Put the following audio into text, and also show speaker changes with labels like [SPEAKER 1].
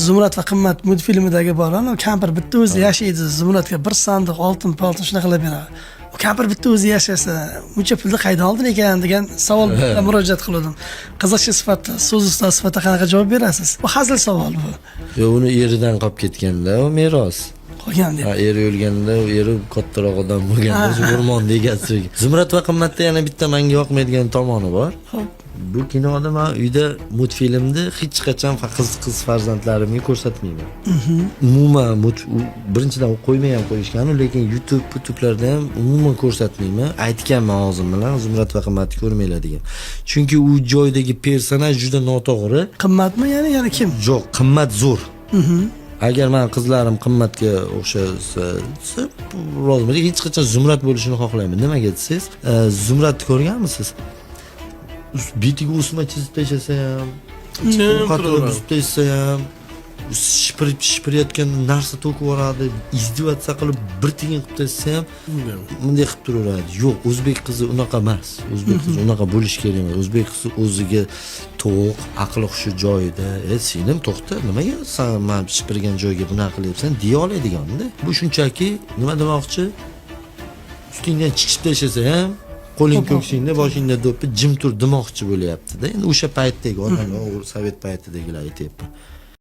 [SPEAKER 1] Zumrad va qimmat multfilmidagi bolan, u kampir bitta o'zi yashaydi, Zumradga bir sandiq oltin palto shunaqa qilib beradi. U kampir bitta o'zi yashasa, buncha pulni qaydan oldin ekan degan savol bilan murojaat qildim. Qiziqchi sifatida, so'z ustozi sifatida qanaqa javob berasiz? Bu hazil savol bu.
[SPEAKER 2] Yo, uni eridan qolib ketganda, u meros.
[SPEAKER 1] Qolgan deb.
[SPEAKER 2] Eri o'lganda, u eri kattaroq odam bo'lganda, o'rmonda egasi. Zumrad va qimmatda yana bitta menga yoqmaydigan tomoni bor.
[SPEAKER 1] Xo'p.
[SPEAKER 2] Bu kinoda men uyda multfilmni hech qachon qiz farzandlarimga ko'rsatmayman. Umuman birinchidan qo'ymay ham qo'yishgan, lekin YouTube'larda ham umuman ko'rsatmayman. Aytganman og'zim bilan Zumrad va qimmatni ko'rmanglar degan. Chunki u joydagi personaj juda noto'g'ri.
[SPEAKER 1] Qimmatmi yana kim?
[SPEAKER 2] Yo'q, qimmat zo'r. Agar men qizlarim qimmatga o'xshasa, roziman. Hech qachon Zumrad bo'lishini xohlayman. Nimaga desangiz, Zumradni ko'rganmisiz? Bitiga o'sma chizib tashlasa ham, xatini buzib tashlasa ham, shipirayotgan narsa to'kib yuboradi, izdivatsiya qilib bir tiyin qilib tashlasa ham bunday qilib turaveradi. Yo'q, o'zbek qizi unaqa emas. O'zbek qizi unaqa bo'lish kerak emas. O'zbek qizi o'ziga to'q, aqli hushi joyida. Singlim to'xta, nimaga sen men shipirgan joyga bunaqa qilyapsan deya oladiganda. Bu shunchaki nima demoqchi? Ustingdan chiqib tashlasa ham qo'ling ko'ksingda, boshingda do'ppi jim tur demoqchi bo'lyapti-da. Endi o'sha paytdagi odamlar, sovet paytidagilar aytayapman.